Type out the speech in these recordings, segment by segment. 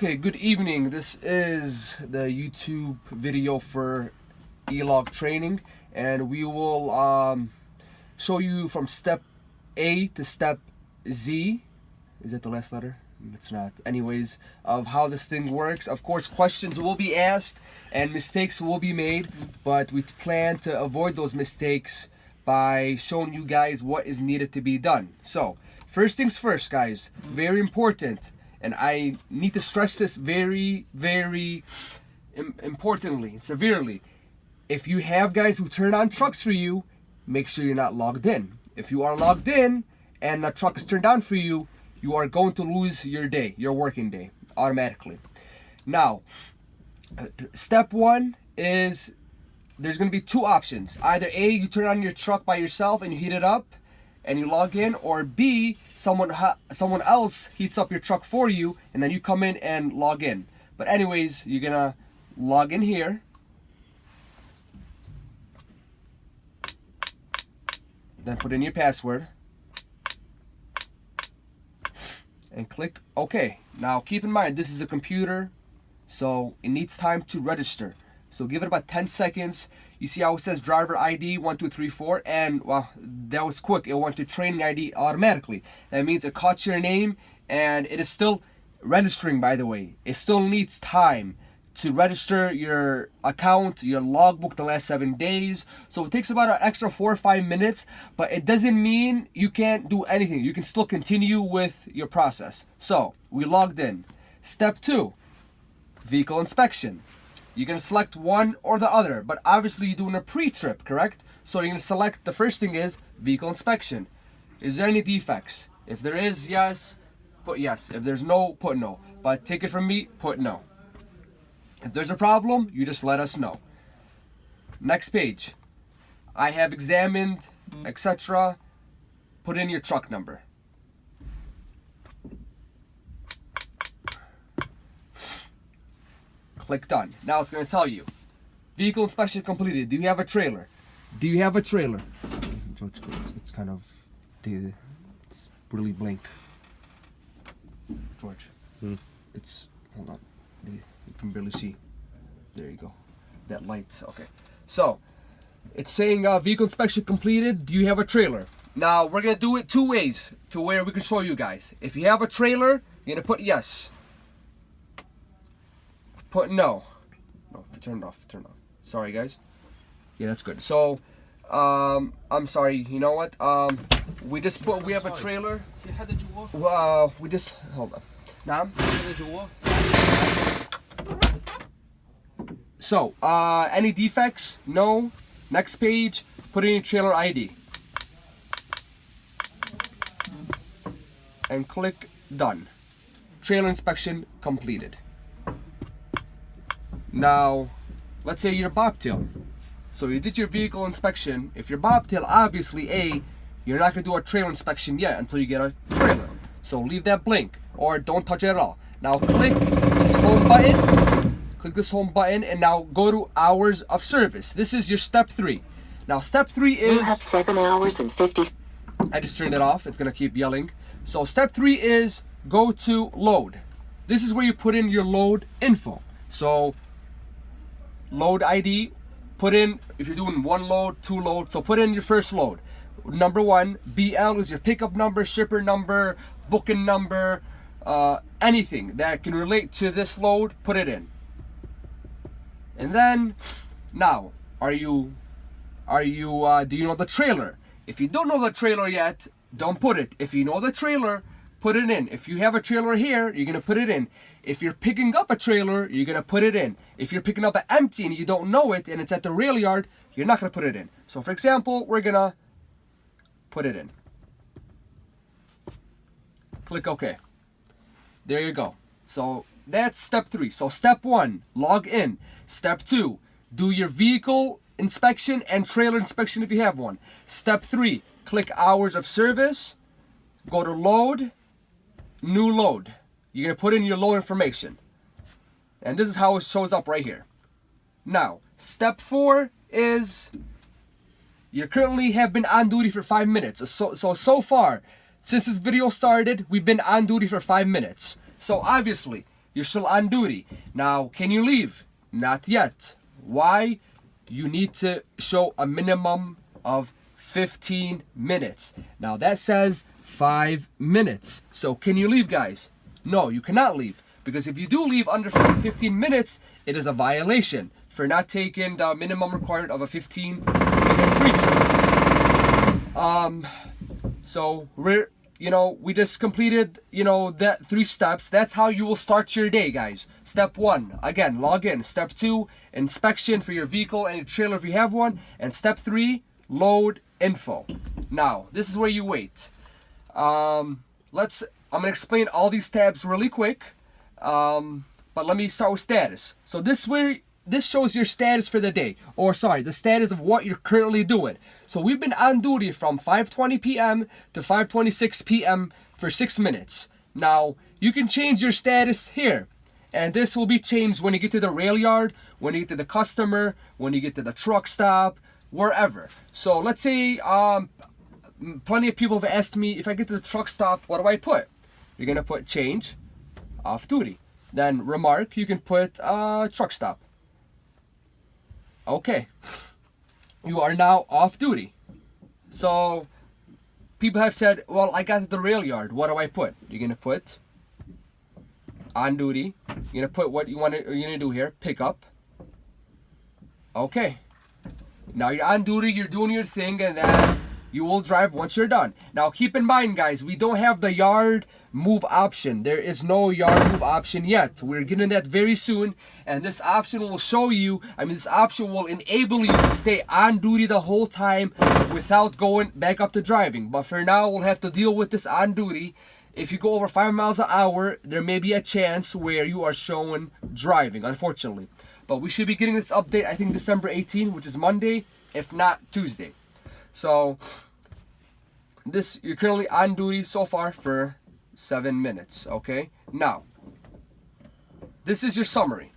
Okay, good evening. This is the YouTube video for ELD training, and we will show you from step A to step Z. Is it the last letter? It's not. Anyways, of how this thing works. Of course, questions will be asked and mistakes will be made, but we plan to avoid those mistakes by showing you guys what is needed to be done. So, first things first, guys. Very important. And I need to stress this very, very importantly, severely. If you have guys who turn on trucks for you, make sure you're not logged in. If you are logged in and the truck is turned on for you, you are going to lose your day, your working day, automatically. Now, step one is there's going to be two options. Either A, you turn on your truck by yourself and you heat it up and you log in, or B, someone else heats up your truck for you and then you come in and log in. But anyways, you're gonna log in here, then put in your password and click OK. Now keep in mind, this is a computer, so it needs time to register. So give it about 10 seconds. You see how it says driver ID 1234, and well, that was quick. It went to training ID automatically. That means it caught your name, and it is still registering, by the way. It still needs time to register your account, your logbook the last 7 days. So it takes about an extra 4 or 5 minutes, but it doesn't mean you can't do anything. You can still continue with your process. So we logged in. Step 2, vehicle inspection. You're going to select one or the other, but obviously you're doing a pre-trip, correct? So you're going to select, the first thing is vehicle inspection. Is there any defects? If there is, yes, put yes. If there's no, put no. But take it from me, put no. If there's a problem, you just let us know. Next page. I have examined, etc. Put in your truck number. Click done. Now it's going to tell you, vehicle inspection completed. Do you have a trailer? Do you have a trailer? George, it's kind of, it's really blank. George, it's, hold on, you can barely see. There you go. That light, okay. So, it's saying vehicle inspection completed. Do you have a trailer? Now, we're going to do it two ways to where we can show you guys. If you have a trailer, you're going to put yes. Put no. No, turn it off. Turn it off. Sorry, guys. Yeah, that's good. So, I'm sorry. You know what? We have a trailer. We just hold on. Naam. So, any defects? No. Next page. Put in your trailer ID. And click done. Trailer inspection completed. Now, let's say you're bobtail. So you did your vehicle inspection. If you're bobtail, obviously, A, you're not going to do a trailer inspection yet until you get a trailer. So leave that blank or don't touch it at all. Now click this home button. Click this home button and now go to hours of service. This is your step 3. Now step 3 is... You have 7 hours and 50... I just turned it off. It's going to keep yelling. So step 3 is go to load. This is where you put in your load info. So... load ID, put in, if you're doing 1 load, 2 load, so put in your first load. Number 1, BL is your pickup number, shipper number, booking number, anything that can relate to this load, put it in. And then, now, do you know the trailer? If you don't know the trailer yet, don't put it. If you know the trailer, put it in. If you have a trailer here, you're gonna put it in. If you're picking up a trailer, you're gonna put it in. If you're picking up an empty and you don't know it and it's at the rail yard, you're not gonna put it in. So for example, we're gonna put it in. Click OK. There you go. So that's step 3. So step 1, log in. Step 2, do your vehicle inspection and trailer inspection if you have one. Step 3, click hours of service. Go to load, new load. You're going to put in your load information. And this is how it shows up right here. Now, step 4 is you currently have been on duty for 5 minutes. So far, since this video started, we've been on duty for 5 minutes. So obviously, You're still on duty. Now, can you leave? Not yet. Why? You need to show a minimum of 15 minutes. Now that says 5 minutes. So can you leave, guys? No, you cannot leave. Because if you do leave under 15 minutes, it is a violation for not taking the minimum requirement of a 15-minute breach. So we just completed, that 3 steps. That's how you will start your day, guys. Step 1, again, log in. Step 2, inspection for your vehicle and your trailer if you have one. And step 3, load info. Now, this is where you wait. I'm gonna explain all these tabs really quick. But let me start with status. So this shows your status for the day, the status of what you're currently doing. So we've been on duty from 5:20 p.m. to 5:26 p.m. for 6 minutes. Now, you can change your status here. And this will be changed when you get to the rail yard, when you get to the customer, when you get to the truck stop, wherever. So let's say plenty of people have asked me, if I get to the truck stop, what do I put? You're gonna put change, off duty. Then remark, you can put truck stop. Okay, you are now off duty. So people have said, well, I got to the rail yard, what do I put? You're gonna put on duty. You're gonna put what you're gonna do here, pick up. Okay, now you're on duty, you're doing your thing, and then you will drive once you're done. Now keep in mind, guys, we don't have the yard move option. There is no yard move option yet. We're getting that very soon, and this option will show you, this option will enable you to stay on duty the whole time without going back up to driving. But for now, we'll have to deal with this on duty. If you go over 5 miles an hour, there may be a chance where you are showing driving, unfortunately. But we should be getting this update, I think, December 18th, which is Monday, if not Tuesday. So you're currently on duty so far for 7 minutes, okay? Now, this is your summary.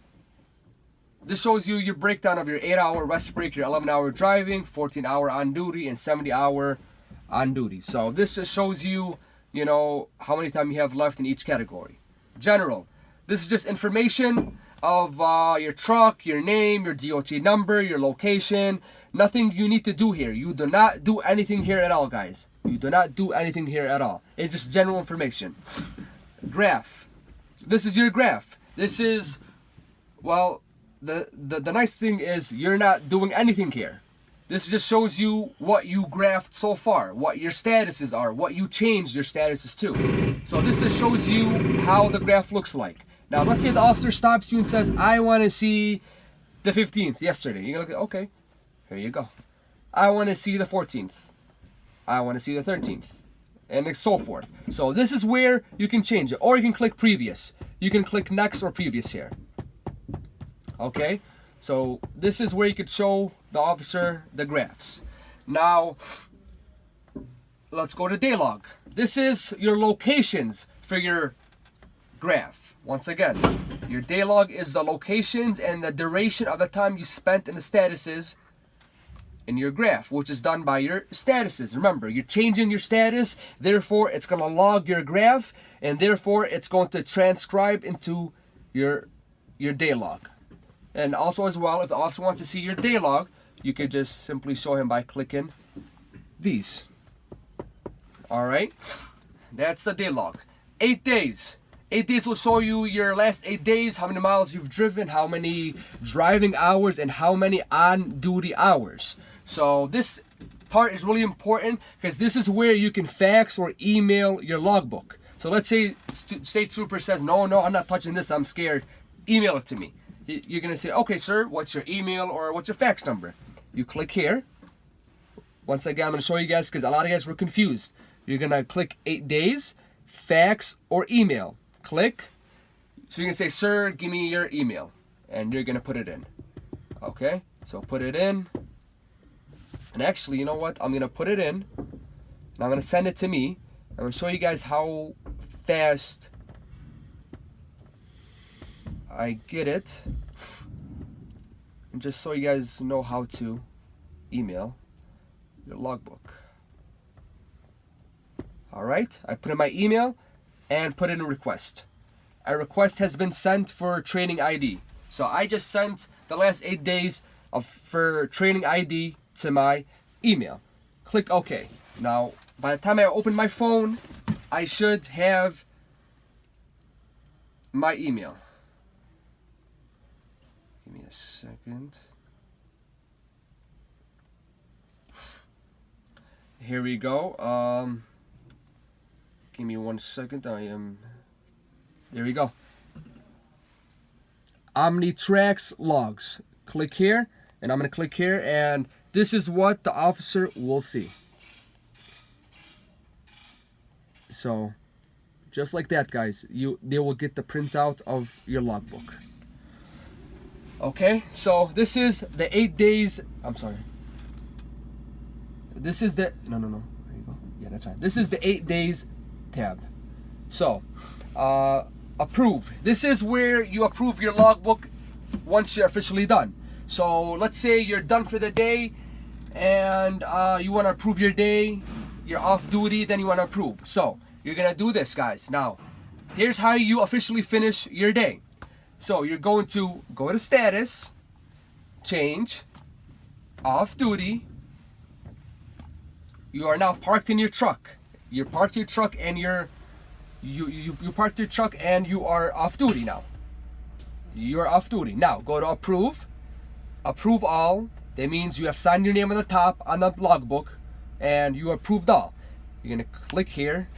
This shows you your breakdown of your 8-hour rest break, your 11-hour driving, 14-hour on duty, and 70-hour on duty. So this just shows you, how many time you have left in each category. General, this is just information of your truck, your name, your DOT number, your location. Nothing you need to do here. You do not do anything here at all, guys. You do not do anything here at all. It's just general information. Graph. This is your graph. This is, well, the nice thing is you're not doing anything here. This just shows you what you graphed so far, what your statuses are, what you changed your statuses to. So this just shows you how the graph looks like. Now, let's say the officer stops you and says, I want to see the 15th yesterday. You're going to go, okay, here you go. I want to see the 14th. I want to see the 13th. And so forth. So this is where you can change it. Or you can click previous. You can click next or previous here. Okay? So this is where you could show the officer the graphs. Now, let's go to day log. This is your locations for your graph. Once again, your day log is the locations and the duration of the time you spent in the statuses in your graph, which is done by your statuses. Remember, you're changing your status, therefore it's going to log your graph, and therefore it's going to transcribe into your day log. And also as well, if the officer wants to see your day log, you could just simply show him by clicking these. Alright, that's the day log. 8 days. 8 days will show you your last 8 days, how many miles you've driven, how many driving hours, and how many on-duty hours. So this part is really important because this is where you can fax or email your logbook. So let's say state trooper says, no, I'm not touching this, I'm scared. Email it to me. You're going to say, okay, sir, what's your email or what's your fax number? You click here. Once again, I'm going to show you guys because a lot of you guys were confused. You're going to click 8 days, fax, or email. Click. So you're going to say, sir, give me your email. And you're going to put it in. Okay? So put it in. And actually, you know what? I'm going to put it in. And I'm going to send it to me. I'm going to show you guys how fast I get it. And just so you guys know how to email your logbook. Alright? I put in my email and put in a request. a request has been sent for training ID. So I just sent the last 8 days for training ID to my email. Click OK. Now, by the time I open my phone, I should have my email. Give me a second. Here we go. Give me 1 second. There we go. OmniTrax logs. Click here, and I'm gonna click here, and this is what the officer will see. So, just like that, guys, they will get the printout of your logbook. Okay, so this is the 8 days. I'm sorry. This is the no. There you go. Yeah, that's right. This is the 8 days tab. So, approve. This is where you approve your logbook once you're officially done. So let's say you're done for the day, and you want to approve your day. You're off duty, then you want to approve. So you're gonna do this, guys. Now, here's how you officially finish your day. So you're going to go to status, change, off duty. You are now parked in your truck. You're parked your truck, and you parked your truck, and you are off duty now. You're off duty. Now go to approve. Approve all. That means you have signed your name on the top on the logbook, and you approved all. You're gonna click here.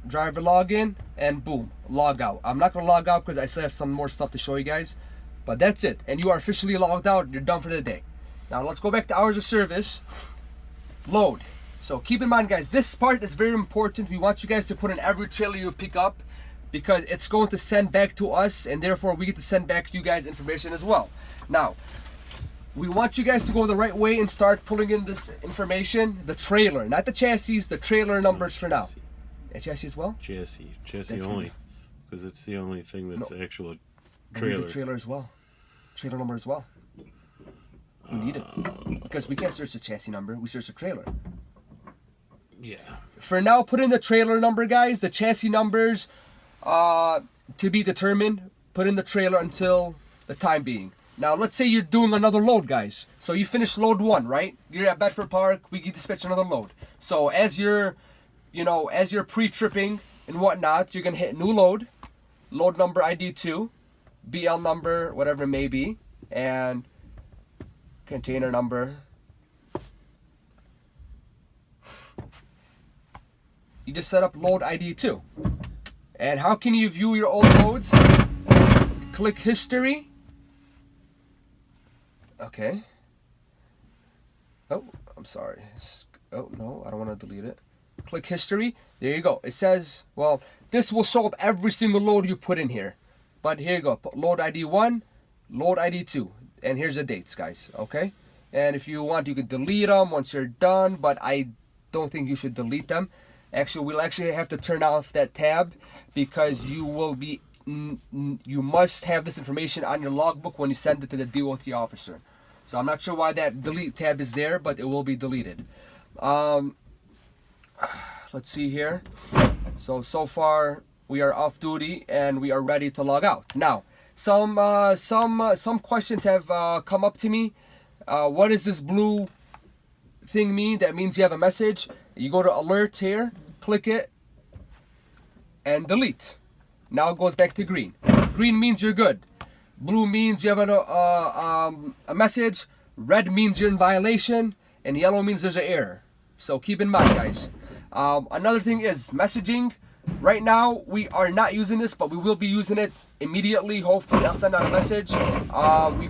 Driver login, and boom, log out. I'm not gonna log out because I still have some more stuff to show you guys, but that's it. And you are officially logged out. You're done for the day. Now let's go back to hours of service. Load. So keep in mind, guys, this part is very important. We want you guys to put in every trailer you pick up, because it's going to send back to us, and therefore we get to send back to you guys information as well. Now, we want you guys to go the right way and start pulling in this information. The trailer, not the chassis, the trailer numbers for now. A chassis as well? Chassis That's only, because it's the only thing that's actual We need trailer. the trailer as well. Trailer number as well. We need it. Because we can't search the chassis number, we search the trailer. Yeah. For now, put in the trailer number, guys. The chassis numbers to be determined. Put in the trailer until the time being. Now, let's say you're doing another load, guys. So you finish load 1, right? You're at Bedford Park. We get dispatch another load. So as you're pre-tripping and whatnot, you're gonna hit new load, load number ID 2, BL number, whatever it may be, and container number. You just set up load ID 2. And how can you view your old loads? Click history. Okay. Oh, I'm sorry. Oh, no, I don't want to delete it. Click history. There you go. It says, well, this will show up every single load you put in here. But here you go. Load ID 1, load ID 2. And here's the dates, guys. Okay? And if you want, you can delete them once you're done. But I don't think you should delete them. Actually, we'll actually have to turn off that tab, because you must have this information on your logbook when you send it to the DOT officer. So I'm not sure why that delete tab is there, but it will be deleted. Let's see here. So far we are off duty and we are ready to log out. Now, some questions have come up to me. What does this blue thing mean? That means you have a message. You go to alert here, click it, and delete. Now it goes back to green. Green means you're good. Blue means you have a message. Red means you're in violation, and yellow means there's an error. So keep in mind, guys. Another thing is messaging. Right now we are not using this, but we will be using it immediately. Hopefully I'll send out a message. We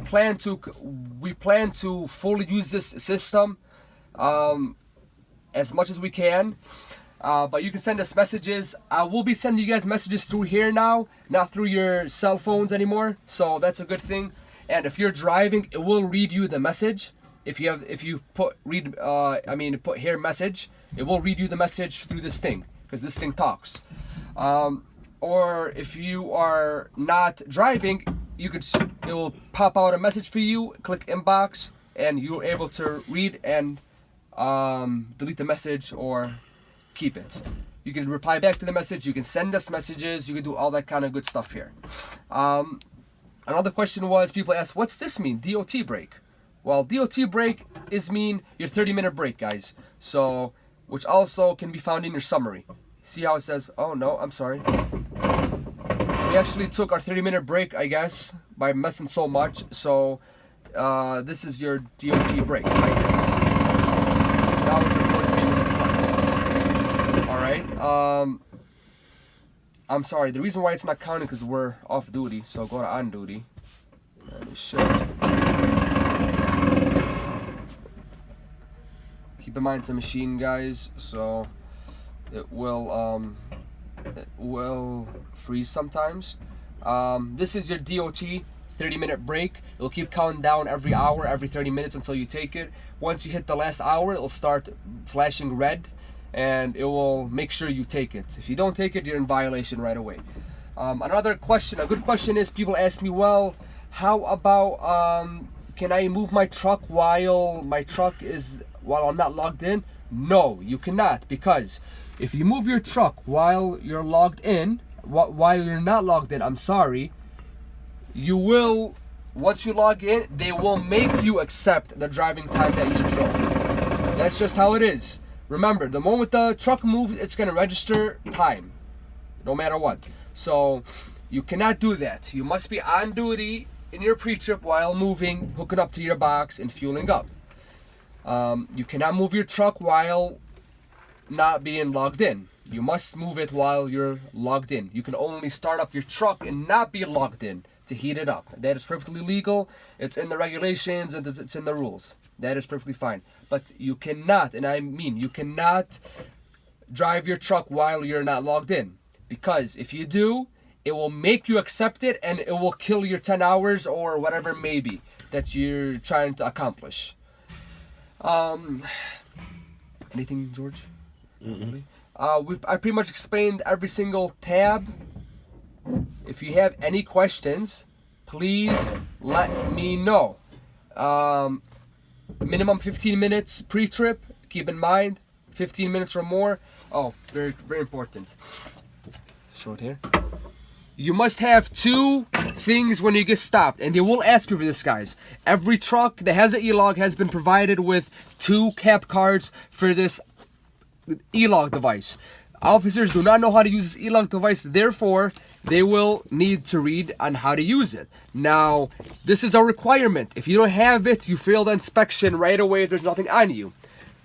plan to fully use this system as much as we can. But you can send us messages. I will be sending you guys messages through here now, not through your cell phones anymore. So that's a good thing. And if you're driving, it will read you the message. If you put here message, it will read you the message through this thing, because this thing talks. Or if you are not driving, it will pop out a message for you. Click inbox, and you're able to read and delete the message or keep it. You can reply back to the message. You can send us messages. You can do all that kind of good stuff here. Another question was, people asked, what's this mean, DOT break? Well, DOT break is mean your 30-minute break, guys. So, which also can be found in your summary. See how it says, oh no, I'm sorry. We actually took our 30-minute break, I guess, by messing so much. So, this is your DOT break right here. 6 hours and 43 minutes left. Alright, I'm sorry, the reason why it's not counting because we're off duty, so go to on duty. And it should. Keep in mind it's a machine, guys, so it will freeze sometimes. This is your DOT 30-minute break. It'll keep counting down every hour, every 30 minutes until you take it. Once you hit the last hour, it'll start flashing red, and it will make sure you take it. If you don't take it, you're in violation right away. Another question, a good question is, people ask me, well, how about can I move my truck while I'm not logged in? No, you cannot, because if you move your truck while you're logged in, while you're not logged in, I'm sorry, you will, once you log in, they will make you accept the driving time that you drove. That's just how it is. Remember, the moment the truck moves, it's going to register time, no matter what. So, you cannot do that. You must be on duty in your pre-trip while moving, hooking up to your box, and fueling up. You cannot move your truck while not being logged in. You must move it while you're logged in. You can only start up your truck and not be logged in to heat it up. That is perfectly legal. It's in the regulations and it's in the rules. That is perfectly fine. But you cannot, and I mean you cannot drive your truck while you're not logged in. Because if you do, it will make you accept it and it will kill your 10 hours or whatever it may be that you're trying to accomplish. Anything, George? Mm-hmm. I pretty much explained every single tab. If you have any questions, please let me know. Minimum 15 minutes pre-trip. Keep in mind, 15 minutes or more. Oh, very, very important. Show it here. You must have 2 things when you get stopped, and they will ask you for this, guys. Every truck that has an e-log has been provided with 2 cap cards for this e-log device. Officers do not know how to use this e-log device, therefore they will need to read on how to use it. Now, this is a requirement. If you don't have it, you fail the inspection right away if there's nothing on you.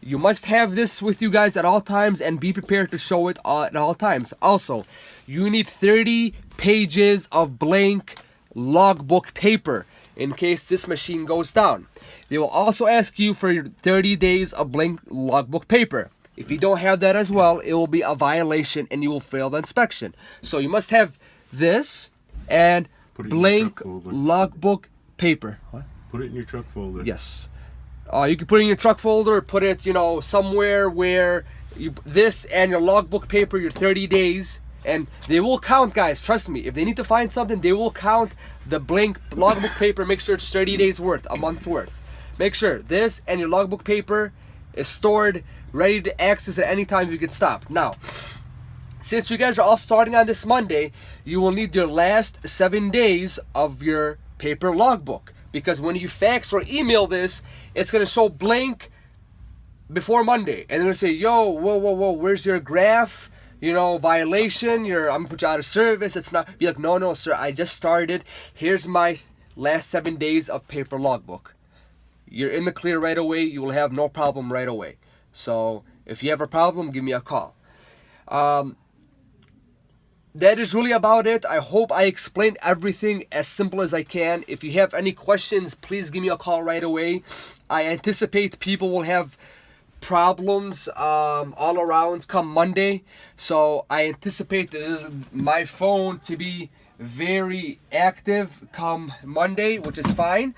You must have this with you guys at all times and be prepared to show it at all times. Also, you need 30 pages of blank logbook paper in case this machine goes down. They will also ask you for your 30 days of blank logbook paper. If you don't have that as well, it will be a violation and you will fail the inspection. So you must have this and blank logbook paper. What? Put it in your truck folder. Yes. You can put it in your truck folder, or put it, somewhere where this and your logbook paper, your 30 days, and they will count, guys. Trust me. If they need to find something, they will count the blank logbook paper. Make sure it's 30 days worth, a month's worth. Make sure this and your logbook paper is stored, ready to access at any time you get stopped. Now, since you guys are all starting on this Monday, you will need your last 7 days of your paper logbook. Because when you fax or email this, it's going to show blank before Monday. And they're going to say, yo, whoa, where's your graph? Violation, I'm going to put you out of service. It's not, be like, no, sir, I just started. Here's my last 7 days of paper logbook. You're in the clear right away. You will have no problem right away. So if you have a problem, give me a call. That is really about it. I hope I explained everything as simple as I can. If you have any questions, please give me a call right away. I anticipate people will have problems all around come Monday. So I anticipate my phone to be very active come Monday, which is fine.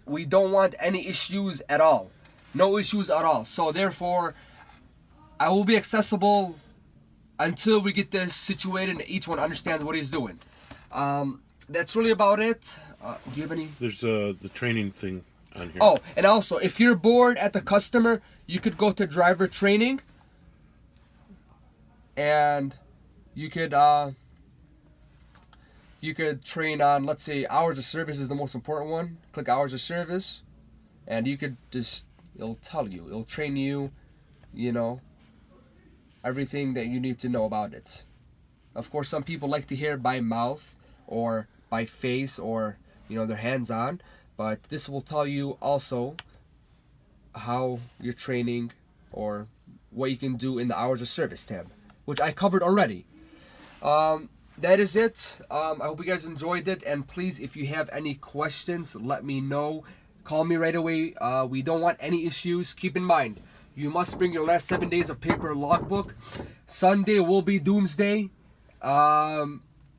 We don't want any issues at all. No issues at all. So therefore, I will be accessible until we get this situated and each one understands what he's doing. That's really about it. Do you have any? There's the training thing on here. Oh, and also, if you're bored at the customer, you could go to driver training. and you could train on, let's say, hours of service is the most important one. Click hours of service, and you could just, it'll tell you, it'll train you, you know, everything that you need to know about it. Of course, some people like to hear by mouth or by face or, you know, their hands on, but this will tell you also how you're training or what you can do in the hours of service tab, which I covered already. That is it. I hope you guys enjoyed it, and please, if you have any questions, let me know. Call me right away. We don't want any issues. Keep in mind, you must bring your last 7 days of paper logbook. Sunday will be doomsday.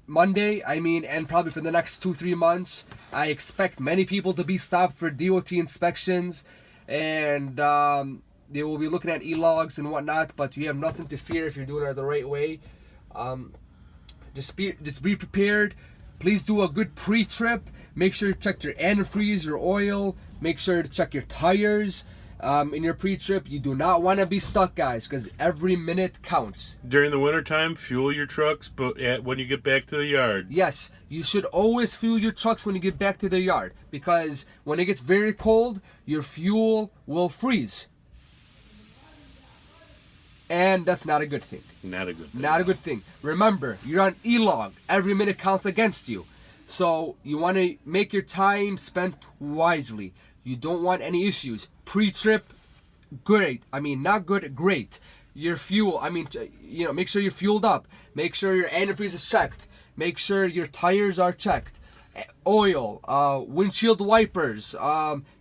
Monday, and probably for the next 2-3 months, I expect many people to be stopped for DOT inspections, and they will be looking at e-logs and whatnot, but you have nothing to fear if you're doing it the right way. Just be prepared. Please do a good pre-trip. Make sure you check your antifreeze, your oil. Make sure to check your tires in your pre-trip. You do not want to be stuck, guys, because every minute counts. During the wintertime, fuel your trucks, but when you get back to the yard. Yes, you should always fuel your trucks when you get back to the yard, because when it gets very cold, your fuel will freeze. And that's not a good thing. Not a good thing. Not a good thing. Remember, you're on e-log. Every minute counts against you. So you want to make your time spent wisely. You don't want any issues. Pre-trip, great. Not good, great. Your fuel, make sure you're fueled up. Make sure your antifreeze is checked. Make sure your tires are checked. Oil, windshield wipers.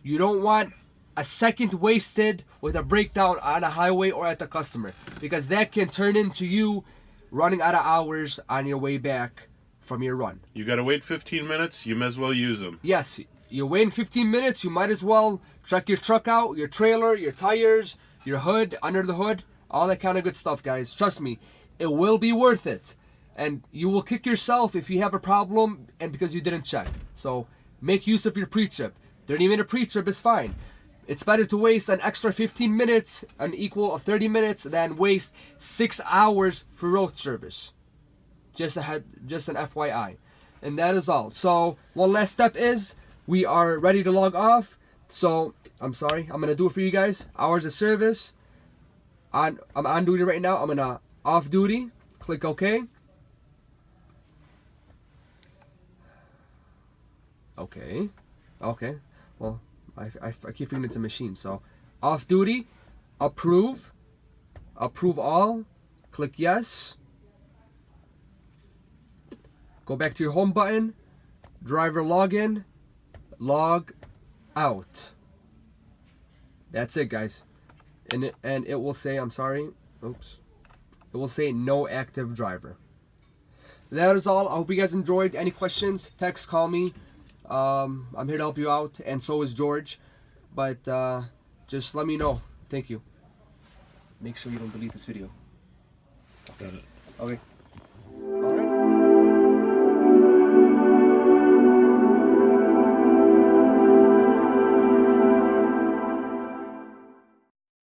You don't want a second wasted with a breakdown on a highway or at the customer, because that can turn into you running out of hours on your way back from your run. You gotta wait 15 minutes, you might as well use them. Yes, you're waiting 15 minutes, you might as well check your truck out, your trailer, your tires, your hood, under the hood, all that kind of good stuff, guys. Trust me, it will be worth it. And you will kick yourself if you have a problem and because you didn't check. So make use of your pre-trip. 30-minute pre-trip is fine. It's better to waste an extra 15 minutes, an equal of 30 minutes, than waste 6 hours for road service. Just an FYI. And that is all. So one last step is we are ready to log off. So I'm going to do it for you guys. Hours of service. I'm on duty right now. I'm going to off duty. Click OK. Okay. Well, I keep thinking it's a machine. So off duty, approve all, click yes, go back to your home button, driver login, log out. That's it, guys. And it will say, it will say no active driver. That is all. I hope you guys enjoyed. Any questions, text, call me. I'm here to help you out, and so is George. But just let me know. Thank you. Make sure you don't delete this video. Got it. Okay.